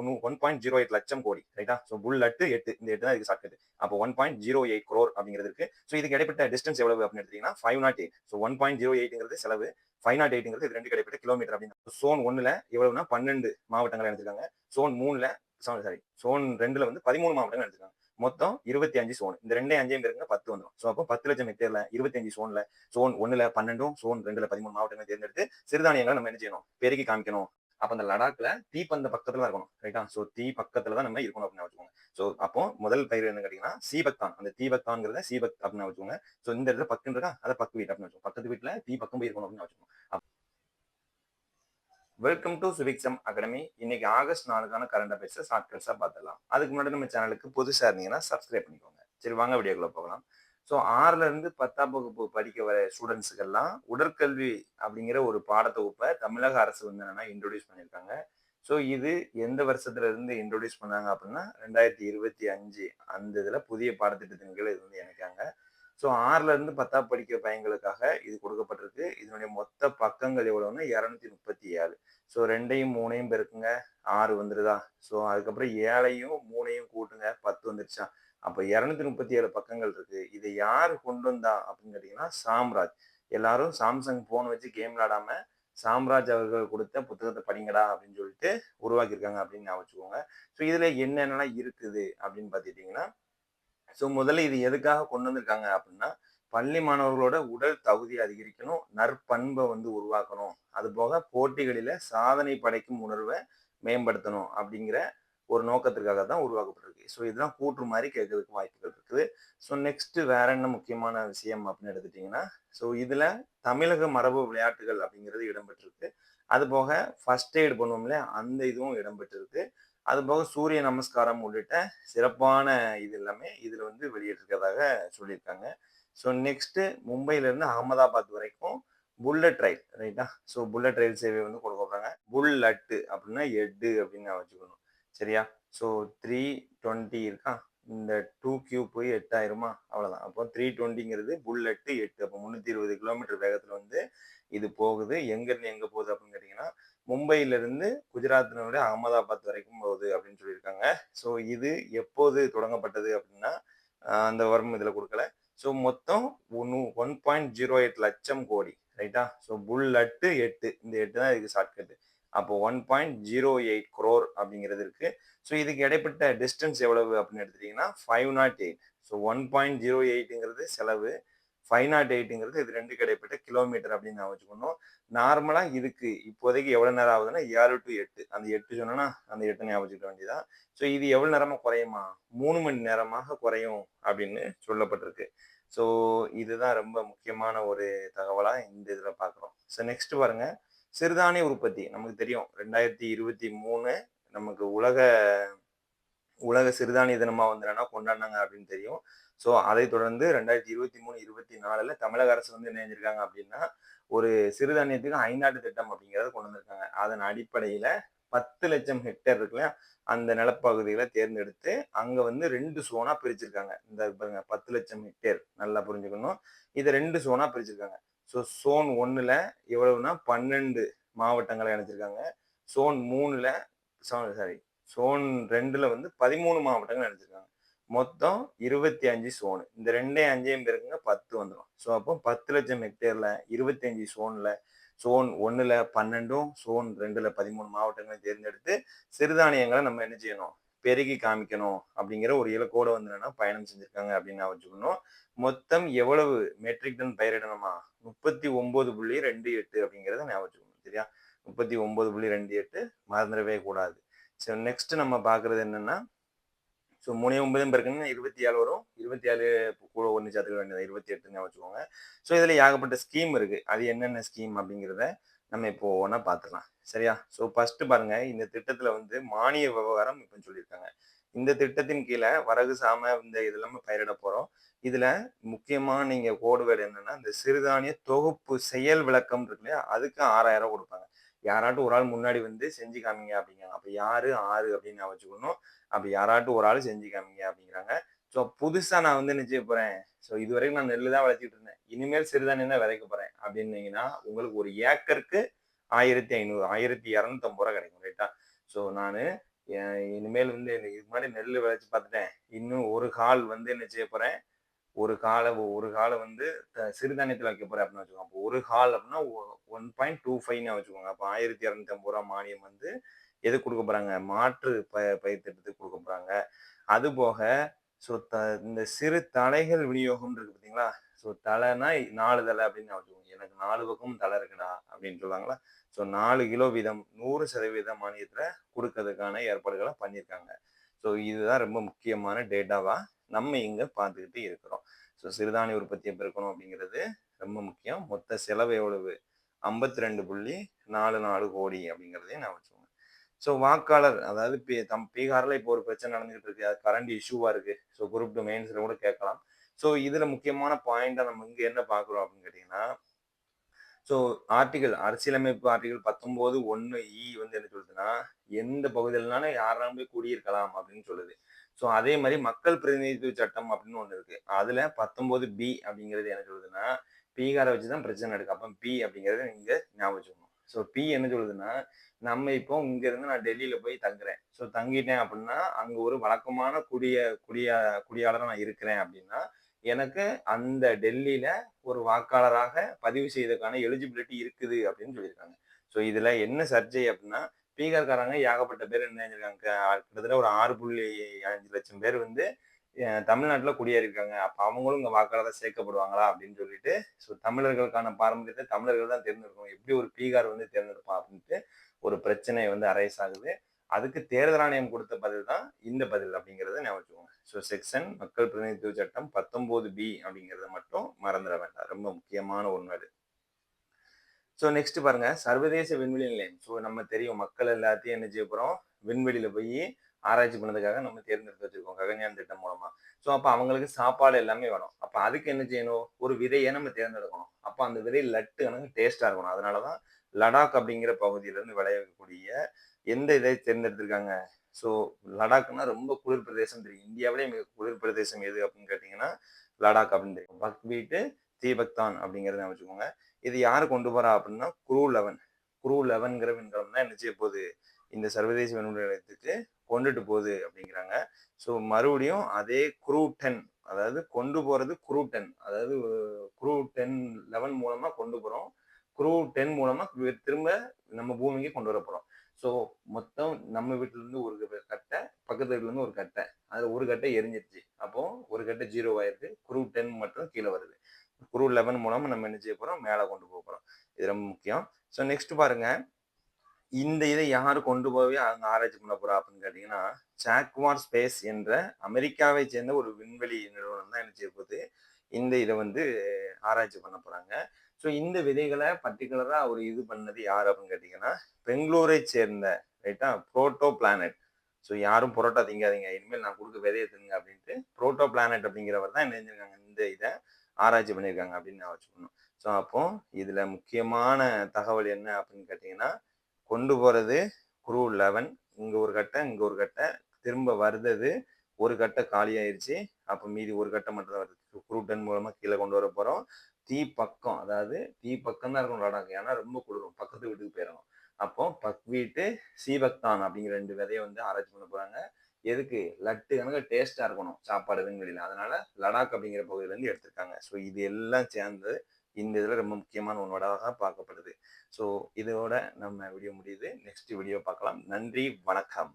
1.08 லட்சம் கோடி ரைட்டா. ஸோ புல்லட் 8 இந்த 8 தான் இதுக்கு ஷார்ட்கட். அப்போ 1.08 crore அப்படிங்கிறது இருக்கு. ஸோ இதுக்கு இடைப்பட்ட டிஸ்டன்ஸ் எவ்வளவு அப்படின்னு எடுத்தீங்கன்னா 508. ஸோ 1.08ங்கிறது செலவு, 508ங்கிறது இது ரெண்டு கிடைப்பட்ட கிலோமீட்டர் அப்படின்னு. சோன் 1ல எவ்வளவுனா 12 மாவட்டங்கள் எடுத்திருக்காங்க. சோன் 3ல சாரி சோன் 2ல வந்து 13 மாவட்டங்கள் எடுத்திருக்காங்க. மொத்தம் 25 சோன். இந்த ரெண்டே அஞ்சையும் பேருங்க 10 வந்துடும். ஸோ அப்போ 10 லட்சம் ஹெக்டேர்ல 25 சோன்ல சோன் 1ல 12ம் சோன் 2ல 13 மாவட்டங்களை தேர்ந்தெடுத்து சிறுதானியங்களை நம்ம என்ன செய்யணும், பெருக்கி காமிக்கணும். அப்ப அந்த லடாக்ல தீப்பந்த பக்கத்துல இருக்கணும் ரைட்டா. ஸோ தீ பக்கத்துல தான் நம்ம இருக்கணும் அப்படின்னு வச்சுக்கோங்க. ஸோ அப்போ முதல் பயிர் என்ன கேட்டீங்கன்னா சீபக்தான். அந்த தீபக்தான்ங்கிறத சீபக் அப்படின்னு வச்சுக்கோங்க. ஸோ இந்த இடத்துல பக்குன்னு இருக்கா, அதை பக்கு வீட்டு அப்படின்னு வச்சுக்கோங்க. பக்கத்து வீட்டுல தீ பக்கம் போய் இருக்கணும் அப்படின்னு வச்சுக்கோங்க. Welcome to Civicsam academy. இன்னைக்கு ஆகஸ்ட் 4க்கான கரண்ட் அஃபேர்ஸ் ஷார்ட்கட்ஸா பார்த்துடலாம். அதுக்கு முன்னாடி நம்ம சேனலுக்கு புதுசா இருந்தீங்கன்னா சப்ஸ்கிரைப் பண்ணிக்கோங்க. சரி வாங்க வீடியோக்குள்ள போகலாம். ஸோ 6ல இருந்து 10ஆம் வகுப்பு படிக்க வர ஸ்டூடெண்ட்ஸுக்கெல்லாம் உடற்கல்வி அப்படிங்கிற ஒரு பாடத்தொகுப்பை தமிழக அரசு வந்து என்னன்னா இன்ட்ரோடியூஸ் பண்ணியிருக்காங்க. ஸோ இது எந்த வருஷத்துல இருந்து இன்ட்ரோடியூஸ் பண்ணாங்க அப்படின்னா 2025 அந்த இதுல புதிய பாடத்திட்டத்தின் கீழ் இது வந்து இணைக்காங்க. ஸோ 6ல இருந்து 10ஆம் படிக்கிற பையங்களுக்காக இது கொடுக்கப்பட்டிருக்கு. இதனுடைய மொத்த பக்கங்கள் எவ்வளவுன்னா 237. ஸோ 2ஐயும் 3ஐயும் பெருக்குங்க 6 வந்துருதா. ஸோ அதுக்கப்புறம் 7ஐயும் 3ஐயும் கூட்டுங்க 10 வந்துருச்சா. அப்போ 237 பக்கங்கள் இருக்கு. இதை யாரு கொண்டு வந்தா அப்படின்னு கேட்டீங்கன்னா சாம்ராஜ். எல்லாரும் சாம்சங் போன் வச்சு கேம் விளையாடாம சாம்ராஜ் அவர்கள் கொடுத்த புத்தகத்தை படிங்கடா அப்படின்னு சொல்லிட்டு உருவாக்கியிருக்காங்க அப்படின்னு ஞாபகம் வச்சுக்கோங்க. ஸோ இதுல என்னென்னலாம் இருக்குது அப்படின்னு பார்த்துட்டீங்கன்னா, ஸோ முதல்ல இது எதுக்காக கொண்டு வந்திருக்காங்க அப்படின்னா பள்ளி மாணவர்களோட உடல் தகுதி அதிகரிக்கணும், நற்பண்பை வந்து உருவாக்கணும், அது போக போட்டிகளில சாதனை படைக்கும் உணர்வை மேம்படுத்தணும் அப்படிங்கிற ஒரு நோக்கத்திற்காக தான் உருவாக்கப்பட்டிருக்கு. ஸோ இதுதான் கூற்று மாதிரி கேட்கறதுக்கு வாய்ப்புகள் இருக்குது. ஸோ நெக்ஸ்ட் வேற என்ன முக்கியமான விஷயம் அப்படின்னு எடுத்துட்டீங்கன்னா, ஸோ இதுல தமிழக மரபு விளையாட்டுகள் அப்படிங்கிறது இடம்பெற்றிருக்கு. அது போக ஃபர்ஸ்ட் எய்டு பண்ணுவோம் இல்லையா, அந்த இதுவும் இடம்பெற்றிருக்கு. அது போக சூரிய நமஸ்காரம் உள்ளிட்ட சிறப்பான இது எல்லாமே இதுல வந்து வெளியிட்டிருக்கிறதாக சொல்லியிருக்காங்க. ஸோ நெக்ஸ்ட் மும்பைல இருந்து அகமதாபாத் வரைக்கும் புல்லட் ரயில் ரைட்டா. ஸோ புல்லட் ரயில் சேவை வந்து கொடுக்க போறாங்க. புல்லட்டு அப்படின்னா எட்டு அப்படின்னு நான் வச்சுக்கணும் சரியா. ஸோ 320 இருக்கா, இந்த 2Q போய் 8 ஆயிருமா, அவ்வளவுதான். அப்போ 320ங்கிறது புல்லட்டு 8. அப்போ 320 கிலோமீட்டர் வேகத்துல வந்து இது போகுது. எங்க இருந்து எங்க போகுது அப்படின்னு கேட்டீங்கன்னா மும்பையில இருந்து குஜராத்தினுடைய அகமதாபாத் வரைக்கும் போகுது அப்படின்னு சொல்லியிருக்காங்க. ஸோ இது எப்போது தொடங்கப்பட்டது அப்படின்னா அந்த வரும் இதுல கொடுக்கல. ஸோ மொத்தம் 1.08 லட்சம் கோடி ரைட்டா. ஸோ புல்லட்டு 8 இந்த 8 தான் இதுக்கு ஷார்ட்கட். அப்போ 1.08 crore அப்படிங்கிறது இருக்கு. ஸோ இதுக்கு இடைப்பட்ட டிஸ்டன்ஸ் எவ்வளவு அப்படின்னு எடுத்துட்டீங்கன்னா 508. ஸோ 1.08ங்கிறது செலவு, 508ங்கிறது இது ரெண்டு கிடைப்பட்ட கிலோமீட்டர் அப்படின்னு நான் வச்சுக்கணும். நார்மலா இதுக்கு இப்போதைக்கு எவ்வளவு நேரம் ஆகுதுன்னா 7 to 8. அந்த 8 சொன்னா அந்த 8 ஞாபகம் வச்சுக்க வேண்டியதான். ஸோ இது எவ்வளவு நேரமா குறையுமா, 3 மணி நேரமாக குறையும் அப்படின்னு சொல்லப்பட்டிருக்கு. ஸோ இதுதான் ரொம்ப முக்கியமான ஒரு தகவலா இந்த இதுல பாக்குறோம். ஸோ நெக்ஸ்ட் பாருங்க, சிறுதானிய உற்பத்தி நமக்கு தெரியும் 2023 நமக்கு உலக சிறுதானிய தினமா வந்து என்னன்னா கொண்டாடினாங்க அப்படின்னு தெரியும். ஸோ அதை தொடர்ந்து 2023-24ல தமிழக அரசு வந்து என்ன செஞ்சிருக்காங்க அப்படின்னா ஒரு சிறுதானியத்துக்கு ஐநாட்டு திட்டம் அப்படிங்கிறத கொண்டு வந்திருக்காங்க. அதன் அடிப்படையில 10 லட்சம் ஹெக்டேர் இருக்குல்ல, அந்த நிலப்பகுதிகளை தேர்ந்தெடுத்து அங்க வந்து 2 சோனா பிரிச்சிருக்காங்க. இந்த பாருங்க 10 லட்சம் ஹெக்டேர் நல்லா புரிஞ்சுக்கணும். இதை 2 சோனா பிரிச்சிருக்காங்க. ஸோ சோன் 1ல எவ்வளவுனா 12 மாவட்டங்களை இணைச்சிருக்காங்க. சோன் 3ல சாரி சோன் 2ல வந்து 13 மாவட்டங்கள் இணைச்சிருக்காங்க. மொத்தம் 25 சோனு. இந்த 2ஐயும் பேருக்குங்க 10 வந்துடும். ஸோ அப்போ 10 லட்சம் ஹெக்டேர்ல 25 சோன்ல சோன் 1ல 12ம் சோன் 2ல 13 மாவட்டங்களை தேர்ந்தெடுத்து சிறுதானியங்களை நம்ம என்ன செய்யணும், பெருகி காமிக்கணும் அப்படிங்கிற ஒரு இலக்கோட வந்து என்னன்னா பயணம் செஞ்சிருக்காங்க அப்படின்னு வச்சுக்கணும். மொத்தம் எவ்வளவு மெட்ரிக் டன் பயிரிடணுமா, 39.28 அப்படிங்கிறத ஞாபகம் வச்சுக்கணும் சரியா. 39.28 மறந்துடவே கூடாது. சரி நெக்ஸ்ட் நம்ம பாக்குறது என்னன்னா, ஸோ 3 பேருக்குன்னு 27 வரும். 27 கூட ஒன்று சேர்த்துக்க வேண்டியது 28 வச்சுக்கோங்க. ஸோ இதுல ஏகப்பட்ட ஸ்கீம் இருக்கு. அது என்னென்ன ஸ்கீம் அப்படிங்கிறத நம்ம இப்போ ஒவ்வொன்றா பார்த்துக்கலாம் சரியா. ஸோ ஃபர்ஸ்ட் பாருங்க, இந்த திட்டத்துல வந்து மானிய விவகாரம் இப்போ சொல்லியிருக்காங்க. இந்த திட்டத்தின் கீழே வரகு சாம இந்த இதெல்லாமே பயிரிட போறோம். இதுல முக்கியமா நீங்க கோடு வேர்டு என்னன்னா இந்த சிறுதானிய தொகுப்பு செயல் விளக்கம் இருக்கு இல்லையா, அதுக்கு 6000 கொடுப்பாங்க. யாராட்டும் ஒரு ஆள் முன்னாடி வந்து செஞ்சு காமிங்க அப்படிங்கிறாங்க. அப்ப யாரு 6 அப்படின்னு நான் வச்சுக்கணும். அப்படி யாராட்டும் ஒரு ஆள் செஞ்சு காமிங்க அப்படிங்கிறாங்க. ஸோ புதுசா நான் வந்து என்ன செய்ய போறேன், ஸோ இதுவரைக்கும் நான் நெல்லு தான் விளைச்சிட்டு இருந்தேன், இனிமேல் சிறுதானியம் தான் விதைக்க போறேன் அப்படின்னீங்கன்னா உங்களுக்கு ஒரு ஏக்கருக்கு 1500 1250 ரூபா கிடைக்கும் ரைட்டா. ஸோ நான் இனிமேல் வந்து இதுக்கு முன்னாடி நெல் விளைச்சு பார்த்துட்டேன். இன்னும் ஒரு கால் வந்து என்ன செய்ய போறேன், ஒரு கால வந்து சிறுதானியத்துல வைக்க போறேன் அப்படின்னு வச்சுக்கோங்க. அப்போ ஒரு கால் அப்படின்னா 1.25ன்னு வச்சுக்கோங்க. அப்போ ரூ. 1250 மானியம் வந்து எதுக்கு குடுக்க போறாங்க? மாற்று பயிர் திட்டத்துக்கு குடுக்க போறாங்க. அதுபோக ஸோ இந்த சிறு தழைகள் விநியோகம் இருக்கு பார்த்தீங்களா? ஸோ தழைனா 4 தழை அப்படின்னு வச்சுக்கோங்க. எனக்கு 4 பக்கமும் தழை இருக்குடா அப்படின்னு சொல்லுவாங்களா? ஸோ 4 கிலோ வீதம் 100% மானியத்துல குடுக்கறதுக்கான ஏற்பாடுகள பண்ணியிருக்காங்க. ஸோ இதுதான் ரொம்ப முக்கியமான டேட்டாவா நம்ம இங்க பார்த்துக்கிட்டு இருக்கிறோம். ஸோ சிறுதானிய உற்பத்தியை பெருக்கணும் அப்படிங்கிறது ரொம்ப முக்கியம். மொத்த செலவு எவ்வளவு? 52.44 கோடி அப்படிங்கிறதையும் நான் வச்சுக்கோங்க. ஸோ வாக்காளர் அதாவது பீகார்ல இப்போ ஒரு பிரச்சனை நடந்துகிட்டு இருக்கு. அது கரண்ட் இஷ்யூவா இருக்கு. ஸோ குரூப் 2 மெயின்ஸ்ல கூட கேட்கலாம். ஸோ இதுல முக்கியமான பாயிண்டா நம்ம இங்க என்ன பார்க்குறோம் அப்படின்னு கேட்டீங்கன்னா, ஸோ அரசியலமைப்பு ஆர்டிகல் 19(1)(e) வந்து என்ன சொல்லுதுன்னா, எந்த பகுதியிலனாலும் யாரெல்லாம் போய் குடியிருக்கலாம் அப்படின்னு சொல்லுது. ஸோ அதே மாதிரி மக்கள் பிரதிநிதித்துவ சட்டம் அப்படின்னு ஒண்ணு இருக்கு. அதுல 19(b) அப்படிங்கிறது என்ன சொல்லுதுன்னா, பீகாரை வச்சுதான் பிரச்சனை இருக்கு. அப்ப பி அப்படிங்கறத நீங்க ஞாபகம் வச்சுக்கணும். ஸோ பி என்ன சொல்லுதுன்னா, நம்ம இப்போ இங்க இருந்து நான் டெல்லியில போய் தங்குறேன். ஸோ தங்கிட்டேன் அப்படின்னா, அங்க ஒரு வழக்கமான குடியாளரா நான் இருக்கிறேன் அப்படின்னா, எனக்கு அந்த டெல்லியில ஒரு வாக்காளராக பதிவு செய்வதற்கான எலிஜிபிலிட்டி இருக்குது அப்படின்னு சொல்லியிருக்காங்க. ஸோ இதுல என்ன சர்ச்சை அப்படின்னா, பீகார்காரங்க ஏகப்பட்ட பேர் என்ன செஞ்சிருக்காங்க, கிட்டத்தட்ட ஒரு 6.5 லட்சம் பேர் வந்து தமிழ்நாட்டுல குடியேறியிருக்காங்க. அப்ப அவங்களும் இங்க வாக்காளரா சேர்க்கப்படுவாங்களா அப்படின்னு சொல்லிட்டு, ஸோ தமிழர்களுக்கான பாரம்பரியத்தை தமிழர்கள் தான் தேர்ந்தெடுக்கணும். எப்படி ஒரு பீகார் வந்து தேர்ந்தெடுப்பான் அப்படின்ட்டு ஒரு பிரச்சனை வந்து அரைஸ் ஆகுது. அதுக்கு தேர்தல் ஆணையம் கொடுத்த பதில் தான் இந்த பதில் அப்படிங்கிறத ஞாபகம் வச்சுக்கோங்க. ஸோ செக்ஷன் மக்கள் பிரதிநிதித்துவ சட்டம் 19(b) அப்படிங்கிறத மட்டும் மறந்துட வேண்டாம். ரொம்ப முக்கியமான ஒண்ணு அது. ஸோ நெக்ஸ்ட் பாருங்க, சர்வதேச விண்வெளி நிலையம். ஸோ நம்ம தெரியும் மக்கள் எல்லாத்தையும் என்ன செய்ய போறோம், விண்வெளியில போய் ஆராய்ச்சி பண்ணதுக்காக நம்ம தேர்ந்தெடுத்து வச்சிருக்கோம் ககன்யான் திட்டம் மூலமா. ஸோ அப்ப அவங்களுக்கு சாப்பாடு எல்லாமே வேணும். அப்ப அதுக்கு என்ன செய்யணும், ஒரு விதையை நம்ம தேர்ந்தெடுக்கணும். அப்ப அந்த விதை லட்டு கணக்கு டேஸ்டா இருக்கணும். அதனாலதான் லடாக் அப்படிங்கிற பகுதியில இருந்து விளையக்கூடிய எந்த இதை தேர்ந்தெடுத்திருக்காங்க. ஸோ லடாக்னா ரொம்ப குளிர் பிரதேசம் தெரியும். இந்தியாவிலே மிக குளிர் பிரதேசம் எது அப்படின்னு கேட்டீங்கன்னா லடாக் அப்படின்னு தெரியும். பக்வீட்டு தீபக்தான் அப்படிங்கிறத வச்சுக்கோங்க. இது யாரு கொண்டு போறா அப்படின்னா குரூ 11 விண்கலம் தான் என்ன செய்ய போகுது, இந்த சர்வதேச விண்வெளி நிலையத்துக்கு கொண்டுட்டு போகுது அப்படிங்கிறாங்க. ஸோ மறுபடியும் அதே குரூ 10, அதாவது கொண்டு போறது குரூ 10, அதாவது குரூ 11 மூலமா கொண்டு போறோம். குரூ 10 மூலமா திரும்ப நம்ம பூமிக்கு கொண்டு வர போறோம். ஸோ மொத்தம் நம்ம வீட்டுல இருந்து ஒரு கட்டை, பக்கத்து வீட்டுல இருந்து ஒரு கட்டை, அதுல ஒரு கட்டை எரிஞ்சிருச்சு. அப்போ ஒரு கட்டை 0 ஆயிருக்கு. குரூ 10 மட்டும் கீழே வருது. குரூ 11 மூலமா நம்ம என்ன செய்ய போறோம், மேல கொண்டு போக போறோம். இது ரொம்ப முக்கியம். ஸோ நெக்ஸ்ட் பாருங்க, இந்த இதை யாரு கொண்டு போய் அங்க ஆராய்ச்சி பண்ண போறா அப்படின்னு கேட்டீங்கன்னா, ஜாக்வார் ஸ்பேஸ் என்ற அமெரிக்காவை சேர்ந்த ஒரு விண்வெளி நிறுவனம் தான் என்ன செய்ய போகுது, இந்த இதை வந்து ஆராய்ச்சி பண்ண போறாங்க. ஸோ இந்த விதைகளை பர்டிகுலரா அவர் இது பண்ணது யார் அப்படின்னு கேட்டீங்கன்னா, பெங்களூரை சேர்ந்த ரைட்டா புரோட்டோ பிளானட். ஸோ யாரும் புரோட்டா திங்காதீங்க, இனிமேல் நான் கொடுக்க விதையை திங்க அப்படின்ட்டு புரோட்டோ பிளானட் அப்படிங்கிறவர் தான் என்ன செஞ்சிருக்காங்க, இந்த இதை ஆராய்ச்சி பண்ணியிருக்காங்க அப்படின்னு நான் வச்சுக்கணும். ஸோ அப்போ இதுல முக்கியமான தகவல் என்ன அப்படின்னு கேட்டீங்கன்னா, கொண்டு போறது குரூ 11, இங்க ஒரு கட்டை, இங்க ஒரு கட்டை, திரும்ப வருது ஒரு கட்டை காலி ஆயிருச்சு. அப்ப மீதி ஒரு கட்டை மட்டும் தான் வருது. குரூ 10 மூலமா கீழே கொண்டு வர போறோம். பக்கம், அதாவது பக்கம் தான் இருக்கணும் லடாக். ஏன்னா ரொம்ப குளிரும், பக்கத்து வீட்டுக்கு போயிடணும். அப்போ பக்வீட்டு சீபக்தான் அப்படிங்கிற 2 விதையை வந்து ஆராய்ச்சி பண்ண போறாங்க. எதுக்கு, லட்டு கணக்கு டேஸ்டா இருக்கணும் சாப்பாடு விண்வெளியில. அதனால லடாக் அப்படிங்கிற பகுதியில இருந்து எடுத்திருக்காங்க. ஸோ இது எல்லாம் சேர்ந்து இந்த இதுல ரொம்ப முக்கியமான ஒன்றோடாக பார்க்கப்படுது. ஸோ இதோட நம்ம வீடியோ முடியுது. நெக்ஸ்ட் வீடியோ பார்க்கலாம். நன்றி, வணக்கம்.